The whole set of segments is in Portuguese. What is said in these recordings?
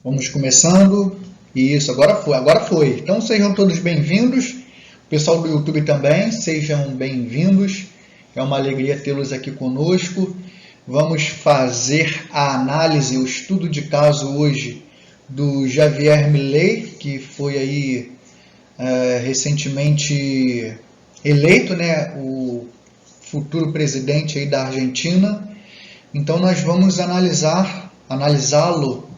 Vamos começando. Isso, agora foi, agora foi. Então sejam todos bem-vindos. O pessoal do YouTube também, sejam bem-vindos. É uma alegria tê-los aqui conosco. Vamos fazer a análise, o estudo de caso hoje do Javier Milei, que foi aí recentemente eleito, né, o futuro presidente aí da Argentina. Então nós vamos analisá-lo.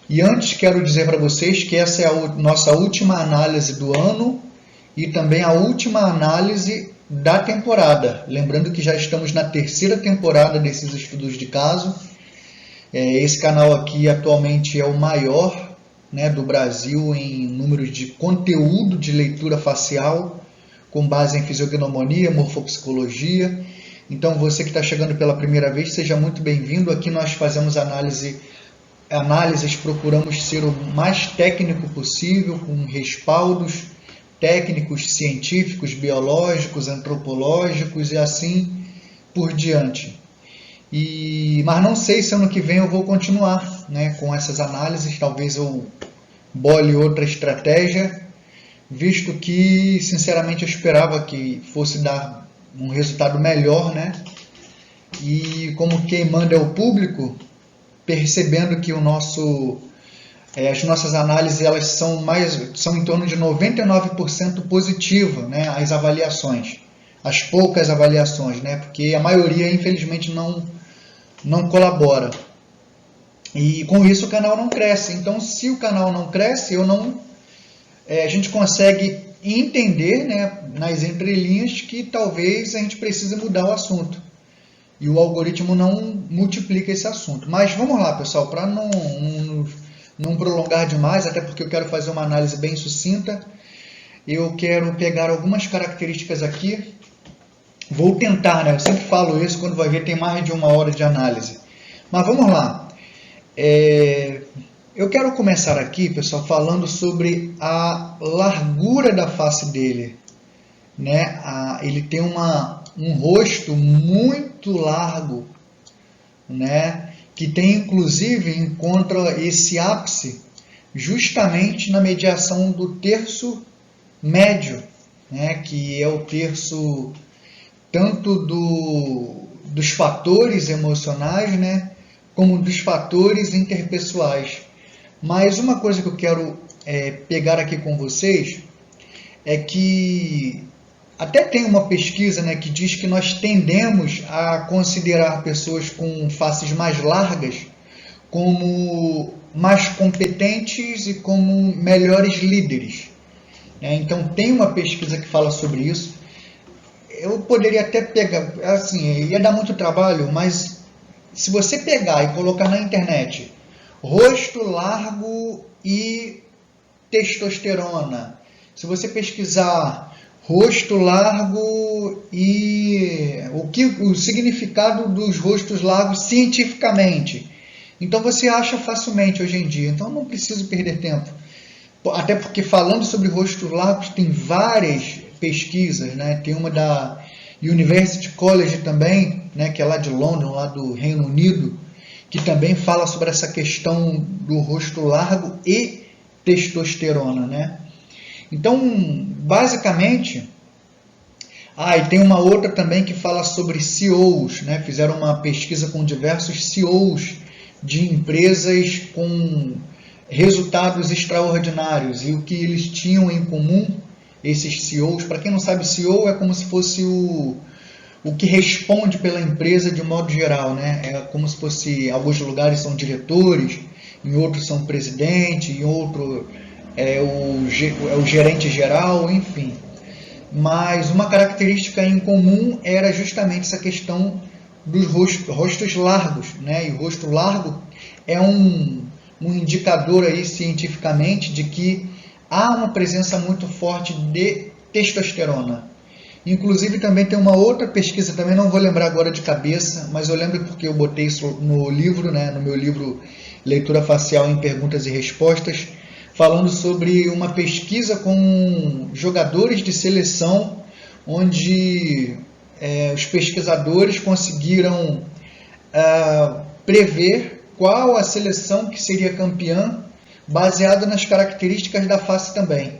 E antes quero dizer para vocês que essa é a nossa última análise do ano e também a última análise da temporada. Lembrando que já estamos na terceira temporada desses estudos de caso. Esse canal aqui atualmente é o maior, né, do Brasil em número de conteúdo de leitura facial, com base em fisiognomonia, morfopsicologia. Então você que está chegando pela primeira vez, seja muito bem-vindo. Aqui nós fazemos análises, procuramos ser o mais técnico possível, com respaldos técnicos, científicos, biológicos, antropológicos e assim por diante. Mas não sei se ano que vem eu vou continuar, né, com essas análises. Talvez eu bole outra estratégia, visto que, sinceramente, eu esperava que fosse dar um resultado melhor, né? E como quem manda é o público, percebendo que as nossas análises elas são em torno de 99% positiva, né, as avaliações, as poucas avaliações, né, porque a maioria infelizmente não colabora. E com isso o canal não cresce. Então, se o canal não cresce, a gente consegue entender, né, nas entrelinhas que talvez a gente precise mudar o assunto. E o algoritmo não multiplica esse assunto. Mas vamos lá, pessoal, para não prolongar demais, até porque eu quero fazer uma análise bem sucinta, eu quero pegar algumas características aqui. Vou tentar, né? Eu sempre falo isso, quando vai ver tem mais de 1 hora de análise. Mas vamos lá. Eu quero começar aqui, pessoal, falando sobre a largura da face dele, né? Ele tem um rosto muito largo, né? Que tem, inclusive, encontra esse ápice justamente na mediação do terço médio, né? Que é o terço tanto dos fatores emocionais, né? Como dos fatores interpessoais. Mas uma coisa que eu quero pegar aqui com vocês é que até tem uma pesquisa, né, que diz que nós tendemos a considerar pessoas com faces mais largas como mais competentes e como melhores líderes. Então tem uma pesquisa que fala sobre isso. Eu poderia até pegar, assim, ia dar muito trabalho, mas se você pegar e colocar na internet rosto largo e testosterona, se você pesquisar rosto largo e o significado dos rostos largos cientificamente, então você acha facilmente hoje em dia. Então não preciso perder tempo. Até porque falando sobre rostos largos tem várias pesquisas, né? Tem uma da University College também, né, que é lá de London, lá do Reino Unido, que também fala sobre essa questão do rosto largo e testosterona, né? Então, basicamente, e tem uma outra também que fala sobre CEOs, né? Fizeram uma pesquisa com diversos CEOs de empresas com resultados extraordinários e o que eles tinham em comum, esses CEOs. Para quem não sabe, CEO é como se fosse o que responde pela empresa de modo geral, né? É como se fosse, em alguns lugares são diretores, em outros são presidente, em outro é o gerente geral, enfim. Mas uma característica em comum era justamente essa questão dos rostos largos, né? E o rosto largo é um indicador aí cientificamente de que há uma presença muito forte de testosterona. Inclusive também tem uma outra pesquisa, também não vou lembrar agora de cabeça, mas eu lembro porque eu botei isso no livro, né, no meu livro Leitura Facial em Perguntas e Respostas, falando sobre uma pesquisa com jogadores de seleção, onde os pesquisadores conseguiram prever qual a seleção que seria campeã baseado nas características da face também.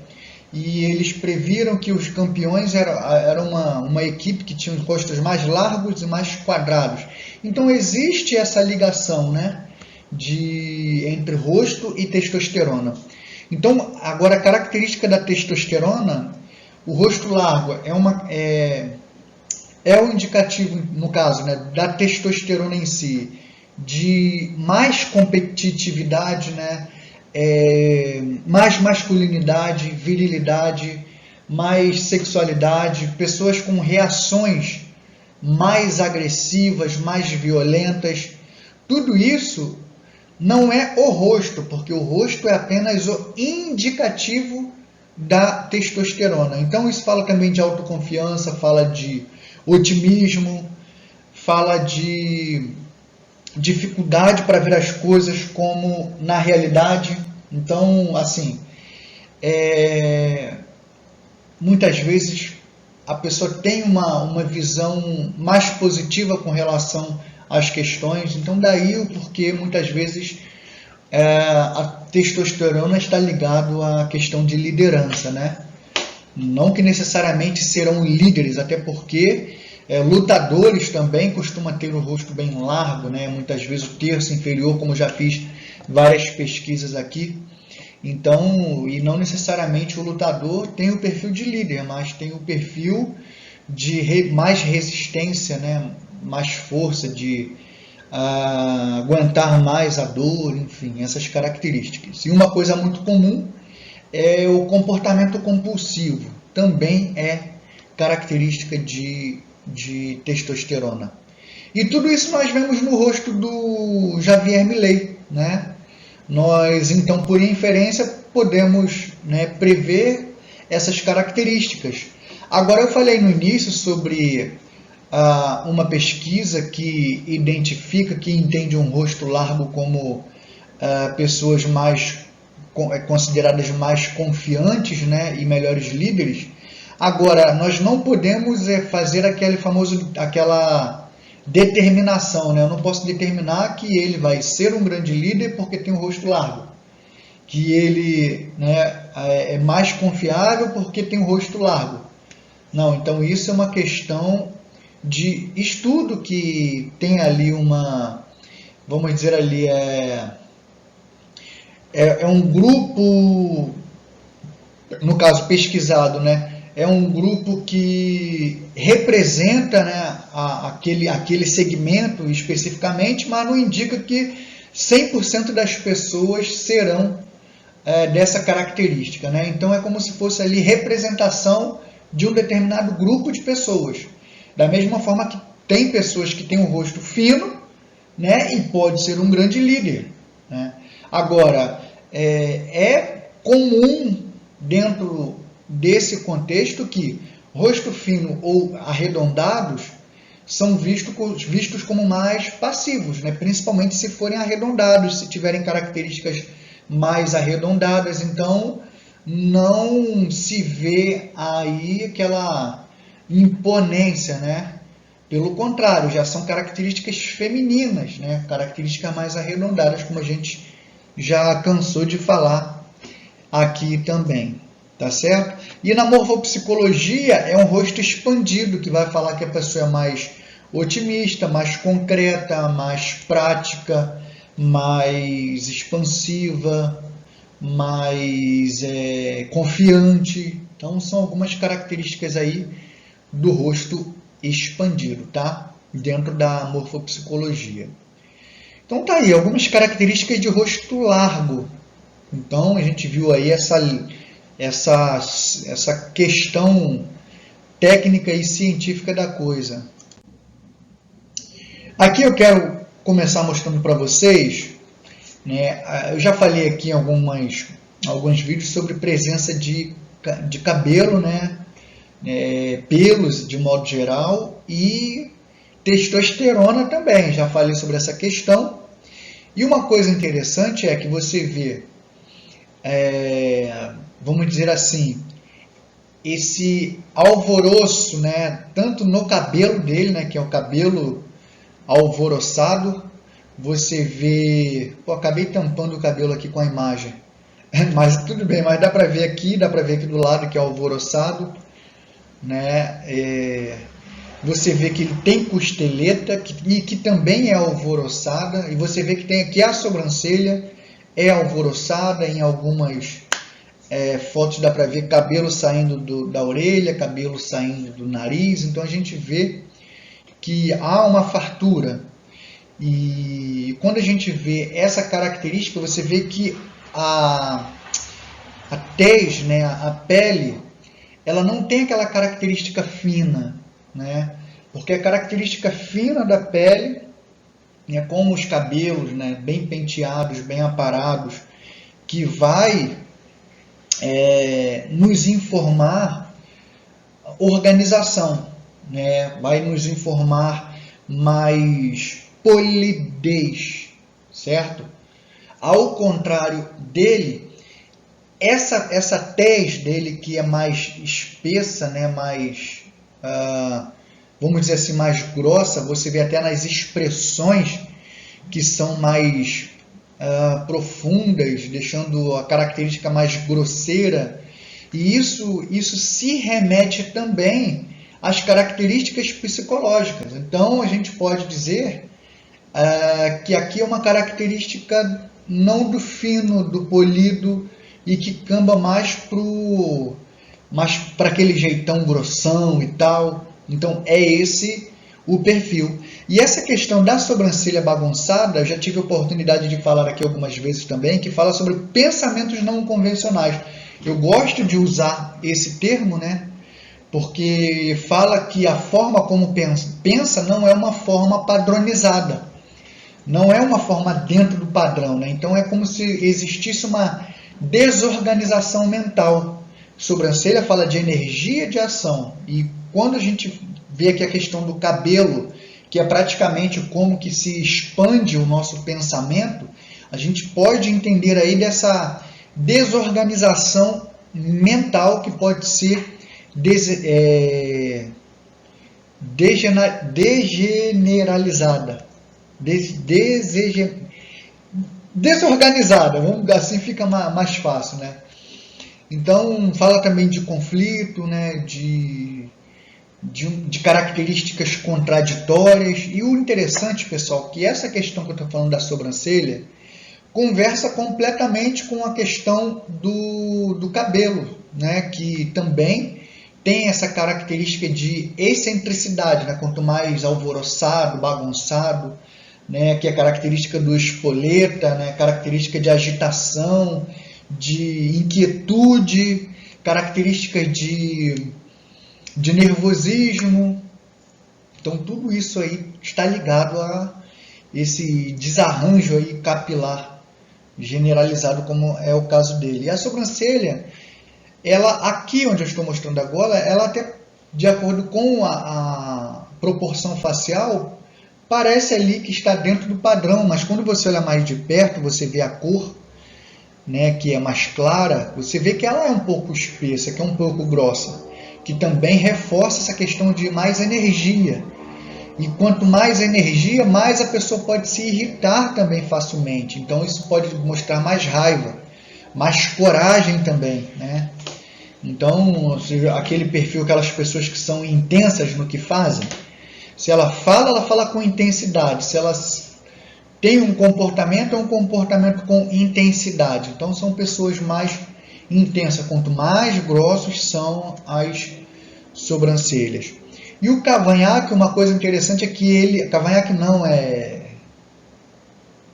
E eles previram que os campeões eram uma equipe que tinha os rostos mais largos e mais quadrados. Então existe essa ligação, né, entre rosto e testosterona. Então, agora a característica da testosterona, o rosto largo é um indicativo, no caso, né, da testosterona em si, de mais competitividade, né, mais masculinidade, virilidade, mais sexualidade, pessoas com reações mais agressivas, mais violentas. Tudo isso não é o rosto, porque o rosto é apenas o indicativo da testosterona. Então isso fala também de autoconfiança, fala de otimismo, fala de dificuldade para ver as coisas como na realidade. Então, assim, muitas vezes a pessoa tem uma visão mais positiva com relação às questões. Então, daí o porquê muitas vezes a testosterona está ligado à questão de liderança, né? Não que necessariamente serão líderes, até porque lutadores também costumam ter o rosto bem largo, né? Muitas vezes o terço inferior, como já fiz várias pesquisas aqui. Então, e não necessariamente o lutador tem o perfil de líder, mas tem o perfil de mais resistência, né? Mais força, de aguentar mais a dor, enfim, essas características. E uma coisa muito comum é o comportamento compulsivo, também é característica de testosterona. E tudo isso nós vemos no rosto do Javier Milei, né? Nós, então, por inferência, podemos, né, prever essas características. Agora, eu falei no início sobre uma pesquisa que identifica, que entende um rosto largo como pessoas consideradas mais confiantes, né, e melhores líderes. Agora, nós não podemos fazer aquela determinação, né? Eu não posso determinar que ele vai ser um grande líder porque tem um rosto largo, que ele, né, é mais confiável porque tem um rosto largo. Não, então isso é uma questão de estudo que tem ali vamos dizer ali, um grupo, no caso pesquisado, né? É um grupo que representa, né, aquele segmento especificamente, mas não indica que 100% das pessoas serão dessa característica, né? Então é como se fosse ali representação de um determinado grupo de pessoas. Da mesma forma que tem pessoas que têm um rosto fino, né, e pode ser um grande líder, né? Agora, é comum dentro desse contexto que rosto fino ou arredondados são vistos como mais passivos, né? Principalmente se forem arredondados, se tiverem características mais arredondadas. Então, não se vê aí aquela imponência, né? Pelo contrário, já são características femininas, né? Características mais arredondadas, como a gente já cansou de falar aqui também, tá certo? E na morfopsicologia é um rosto expandido, que vai falar que a pessoa é mais otimista, mais concreta, mais prática, mais expansiva, mais confiante. Então são algumas características aí do rosto expandido, tá? Dentro da morfopsicologia. Então tá aí, algumas características de rosto largo. Então a gente viu aí essa questão técnica e científica da coisa. Aqui eu quero começar mostrando para vocês, né, eu já falei aqui em alguns vídeos sobre presença de cabelo, né, pelos de modo geral, e testosterona também, já falei sobre essa questão. E uma coisa interessante é que você vê, vamos dizer assim, esse alvoroço, né, tanto no cabelo dele, né, que é o cabelo alvoroçado, você vê, acabei tampando o cabelo aqui com a imagem, Mas tudo bem, mas dá para ver aqui do lado que é alvoroçado, né? Você vê que ele tem costeleta e que também é alvoroçada, e você vê que tem aqui a sobrancelha é alvoroçada, em algumas fotos dá para ver cabelo saindo da orelha, cabelo saindo do nariz, então a gente vê que há uma fartura. E quando a gente vê essa característica, você vê que a tez, né, a pele, ela não tem aquela característica fina, né? Porque a característica fina da pele, né, como os cabelos, né, bem penteados, bem aparados, que vai nos informar organização, né? Vai nos informar mais polidez, certo? Ao contrário dele, essa tez dele que é mais espessa, né? Mais, vamos dizer assim, mais grossa, você vê até nas expressões que são mais profundas, deixando a característica mais grosseira, e isso se remete também às características psicológicas. Então a gente pode dizer que aqui é uma característica não do fino, do polido, e que camba mais para aquele jeitão grossão e tal. Então é esse o perfil. E essa questão da sobrancelha bagunçada, eu já tive a oportunidade de falar aqui algumas vezes também, que fala sobre pensamentos não convencionais. Eu gosto de usar esse termo, né? Porque fala que a forma como pensa não é uma forma padronizada. Não é uma forma dentro do padrão, né? Então é como se existisse uma desorganização mental. Sobrancelha fala de energia de ação. E quando a gente vê aqui a questão do cabelo, que é praticamente como que se expande o nosso pensamento, a gente pode entender aí dessa desorganização mental que pode ser degeneralizada. Desorganizada, vamos assim fica mais fácil, né? Então fala também de conflito, né? De características contraditórias. E o interessante, pessoal, que essa questão que eu estou falando da sobrancelha conversa completamente com a questão do cabelo, né? Que também tem essa característica de excentricidade, né? Quanto mais alvoroçado, bagunçado, né? Que é característica do espoleta, né? Característica de agitação, de inquietude, características de nervosismo. Então tudo isso aí está ligado a esse desarranjo aí capilar generalizado, como é o caso dele. E a sobrancelha, ela aqui onde eu estou mostrando agora, ela até de acordo com a proporção facial, parece ali que está dentro do padrão, mas quando você olha mais de perto, você vê a cor, né, que é mais clara, você vê que ela é um pouco espessa, que é um pouco grossa, que também reforça essa questão de mais energia. E quanto mais energia, mais a pessoa pode se irritar também facilmente. Então isso pode mostrar mais raiva, mais coragem também, né? Então, aquele perfil, aquelas pessoas que são intensas no que fazem, se ela fala com intensidade. Se ela tem um comportamento, é um comportamento com intensidade. Então são pessoas mais intensas. Quanto mais grossos são as sobrancelhas. E o cavanhaque, uma coisa interessante é que ele... Cavanhaque não, é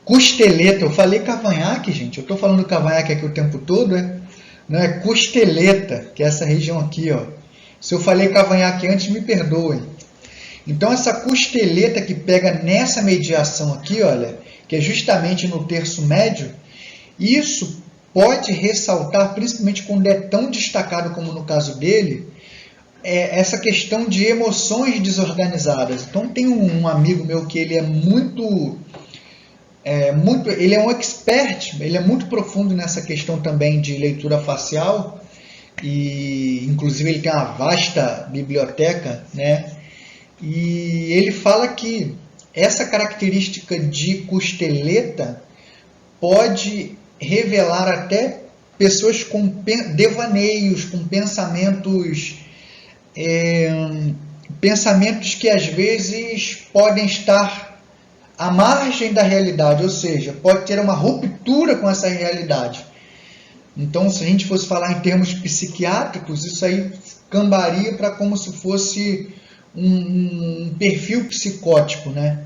costeleta. Eu falei cavanhaque, gente. Eu estou falando cavanhaque aqui o tempo todo, não é costeleta, que é essa região aqui, ó. Se eu falei cavanhaque antes, me perdoem. Então essa costeleta que pega nessa mediação aqui, olha, que é justamente no terço médio, isso pode ressaltar, principalmente quando é tão destacado como no caso dele, essa questão de emoções desorganizadas. Então tem um amigo meu que ele é ele é um expert, ele é muito profundo nessa questão também de leitura facial, e inclusive ele tem uma vasta biblioteca, né? E ele fala que essa característica de costeleta pode revelar até pessoas com devaneios, com pensamentos que às vezes podem estar à margem da realidade, ou seja, pode ter uma ruptura com essa realidade. Então, se a gente fosse falar em termos psiquiátricos, isso aí cambaria para como se fosse um perfil psicótico, né?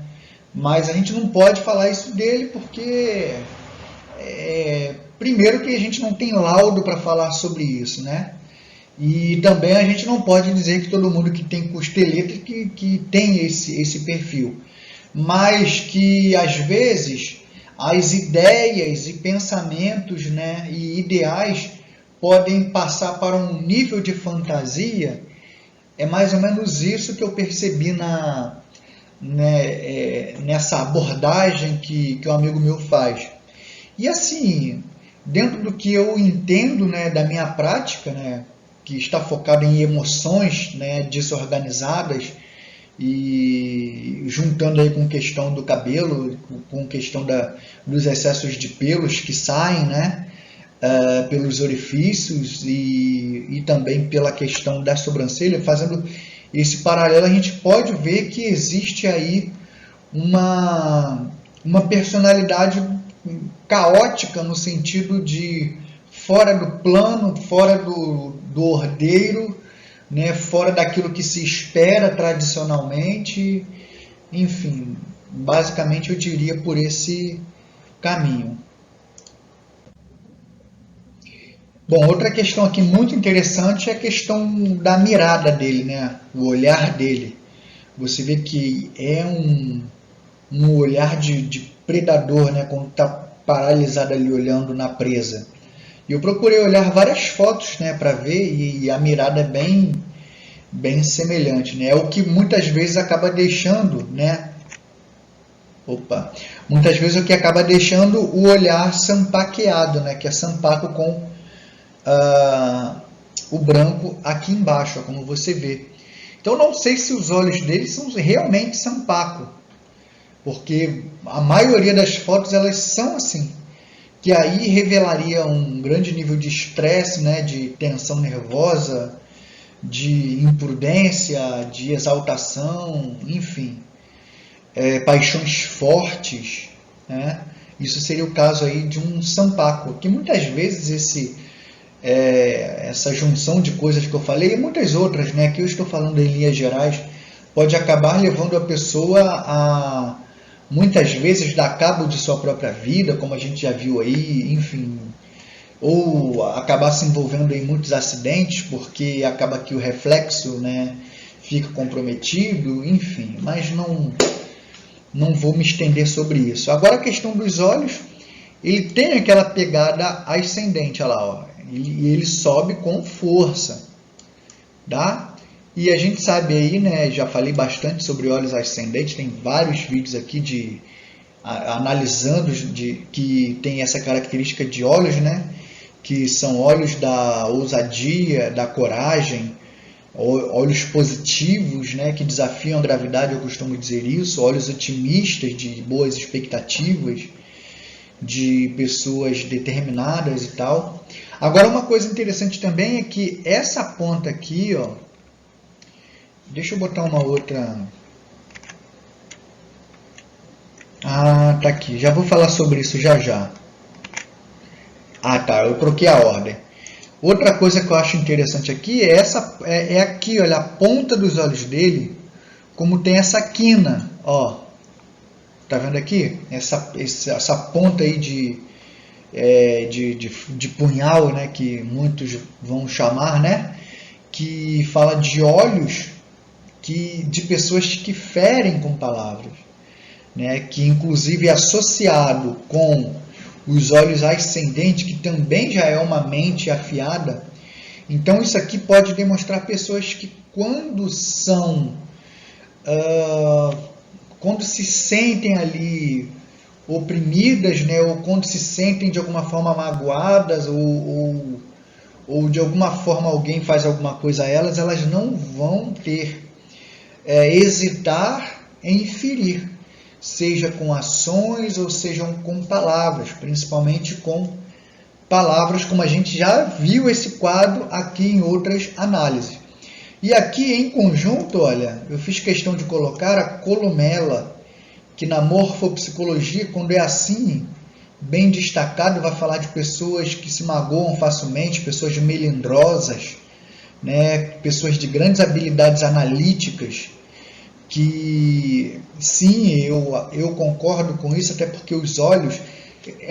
Mas a gente não pode falar isso dele porque, primeiro que a gente não tem laudo para falar sobre isso, né? E também a gente não pode dizer que todo mundo que tem costeleta que tem esse perfil. Mas que, às vezes, as ideias e pensamentos, né, e ideais podem passar para um nível de fantasia. É mais ou menos isso que eu percebi nessa abordagem que o amigo meu faz. E assim, dentro do que eu entendo, né, da minha prática, né, que está focada em emoções, né, desorganizadas, e juntando aí com questão do cabelo, com questão dos excessos de pelos que saem, né, pelos orifícios e também pela questão da sobrancelha, fazendo esse paralelo, a gente pode ver que existe aí uma personalidade caótica no sentido de fora do plano, fora do ordeiro, né, fora daquilo que se espera tradicionalmente, enfim, basicamente eu diria por esse caminho. Bom, outra questão aqui muito interessante é a questão da mirada dele, né, o olhar dele. Você vê que é um olhar de predador, né, quando está paralisado ali olhando na presa. E eu procurei olhar várias fotos, né, para ver, e a mirada é bem semelhante, né? É o que muitas vezes acaba deixando, né? Muitas vezes é o que acaba deixando o olhar sampaqueado, né? Que é sampaco com o branco aqui embaixo, ó, como você vê. Então não sei se os olhos dele são realmente sampaco, porque a maioria das fotos elas são assim, que aí revelaria um grande nível de estresse, né? De tensão nervosa, de imprudência, de exaltação, enfim, paixões fortes, né? Isso seria o caso aí de um sampaco, que muitas vezes essa junção de coisas que eu falei e muitas outras, né, que eu estou falando em linhas gerais, pode acabar levando a pessoa a muitas vezes dar cabo de sua própria vida, como a gente já viu aí, enfim, ou acabar se envolvendo em muitos acidentes, porque acaba que o reflexo, né, fica comprometido, enfim, mas não vou me estender sobre isso. Agora a questão dos olhos, ele tem aquela pegada ascendente, olha lá, ó, e ele sobe com força, tá? E a gente sabe aí, né, já falei bastante sobre olhos ascendentes, tem vários vídeos aqui analisando que tem essa característica de olhos, né, que são olhos da ousadia, da coragem, olhos positivos, né, que desafiam a gravidade, eu costumo dizer isso, olhos otimistas, de boas expectativas, de pessoas determinadas e tal. Agora, uma coisa interessante também é que essa ponta aqui, ó, deixa eu botar uma outra. Ah, tá aqui. Já vou falar sobre isso já já. Ah, tá. Eu troquei a ordem. Outra coisa que eu acho interessante aqui é aqui, olha, a ponta dos olhos dele, como tem essa quina, ó. Tá vendo aqui? Essa ponta aí de punhal, né, que muitos vão chamar, né, que fala de olhos de pessoas que ferem com palavras, né, que inclusive é associado com os olhos ascendentes, que também já é uma mente afiada. Então isso aqui pode demonstrar pessoas que quando se sentem ali oprimidas, né, ou quando se sentem de alguma forma magoadas, ou de alguma forma alguém faz alguma coisa a elas, elas não vão hesitar em ferir, seja com ações ou sejam com palavras, principalmente com palavras, como a gente já viu esse quadro aqui em outras análises. E aqui em conjunto, olha, eu fiz questão de colocar a columela, que na morfopsicologia, quando é assim, bem destacado, vai falar de pessoas que se magoam facilmente, pessoas melindrosas, né, pessoas de grandes habilidades analíticas, que sim, eu concordo com isso, até porque os olhos...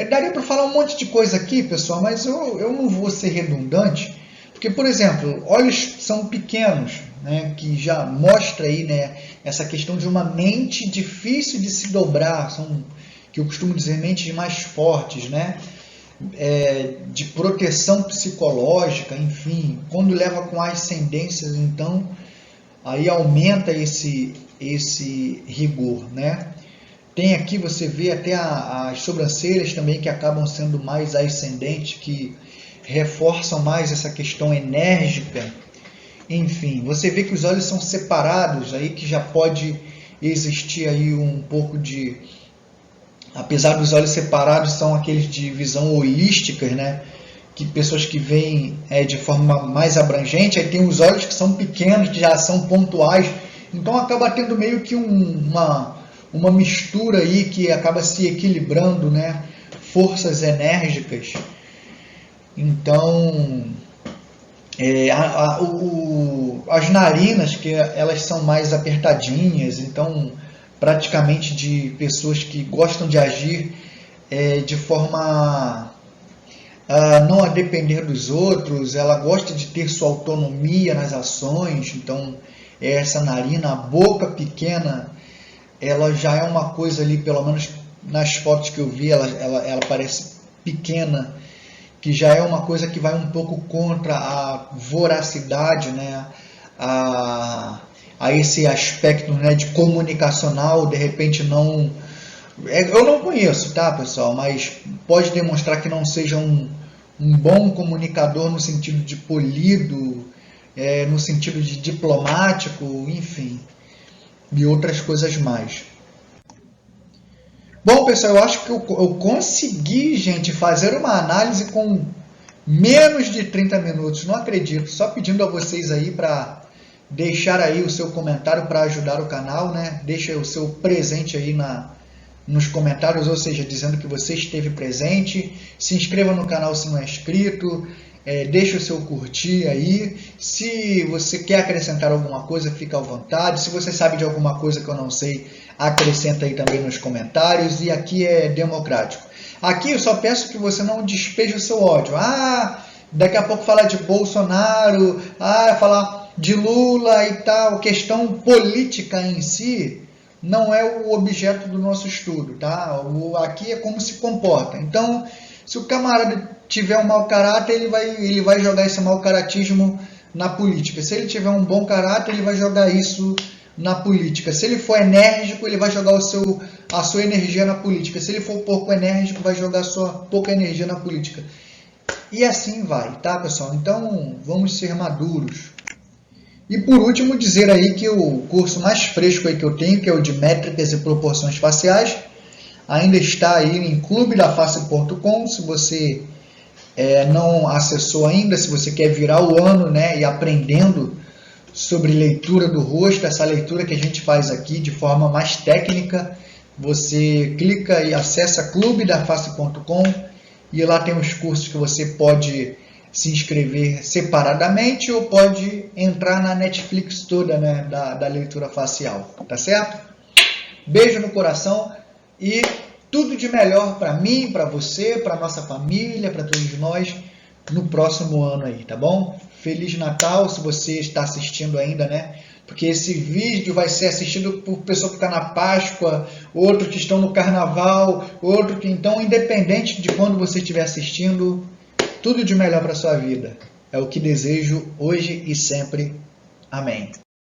Daria para falar um monte de coisa aqui, pessoal, mas eu não vou ser redundante, porque, por exemplo, olhos são pequenos, né, que já mostra aí, né, essa questão de uma mente difícil de se dobrar, são, que eu costumo dizer, mentes mais fortes, né, de proteção psicológica, enfim, quando leva com ascendências, então, aí aumenta esse rigor, né. Tem aqui, você vê até as sobrancelhas também que acabam sendo mais ascendentes, que reforçam mais essa questão enérgica. Enfim, você vê que os olhos são separados, aí que já pode existir aí um pouco de... Apesar dos olhos separados, são aqueles de visão holística, né? Que pessoas que veem de forma mais abrangente, aí tem os olhos que são pequenos, que já são pontuais, então acaba tendo meio que uma mistura aí que acaba se equilibrando, né? Forças enérgicas. Então, as narinas, que elas são mais apertadinhas, então praticamente de pessoas que gostam de agir de forma não a depender dos outros, ela gosta de ter sua autonomia nas ações, então essa narina, a boca pequena, ela já é uma coisa ali, pelo menos nas fotos que eu vi, ela parece pequena, que já é uma coisa que vai um pouco contra a voracidade, né, a esse aspecto, né, de comunicacional, de repente não... Eu não conheço, tá, pessoal, mas pode demonstrar que não seja um bom comunicador no sentido de polido, no sentido de diplomático, enfim, e outras coisas mais. Bom, pessoal, eu acho que eu consegui, gente, fazer uma análise com menos de 30 minutos, não acredito, só pedindo a vocês aí para deixar aí o seu comentário para ajudar o canal, né? Deixa o seu presente aí nos comentários, ou seja, dizendo que você esteve presente, se inscreva no canal se não é inscrito, deixa o seu curtir aí, se você quer acrescentar alguma coisa, fica à vontade, se você sabe de alguma coisa que eu não sei, acrescenta aí também nos comentários, e aqui é democrático. Aqui eu só peço que você não despeje o seu ódio, daqui a pouco falar de Bolsonaro, falar de Lula e tal, questão política em si, não é o objeto do nosso estudo, tá? Aqui é como se comporta. Então, se o camarada tiver um mau caráter, ele vai jogar esse mau caratismo na política. Se ele tiver um bom caráter, ele vai jogar isso na política. Se ele for enérgico, ele vai jogar a sua energia na política. Se ele for pouco enérgico, vai jogar a sua pouca energia na política. E assim vai, tá, pessoal? Então, vamos ser maduros. E por último, dizer aí que o curso mais fresco aí que eu tenho, que é o de métricas e proporções faciais, ainda está aí em clubedaface.com. Se você não acessou ainda, se você quer virar o ano, né, e aprendendo sobre leitura do rosto, essa leitura que a gente faz aqui de forma mais técnica, você clica e acessa clubedaface.com e lá tem os cursos que você pode se inscrever separadamente ou pode entrar na Netflix toda, né, da leitura facial, tá certo? Beijo no coração e tudo de melhor para mim, para você, para nossa família, para todos nós no próximo ano aí, tá bom? Feliz Natal, se você está assistindo ainda, né? Porque esse vídeo vai ser assistido por pessoa que está na Páscoa, outros que estão no Carnaval, outro que... Então, independente de quando você estiver assistindo, tudo de melhor para a sua vida. É o que desejo hoje e sempre. Amém.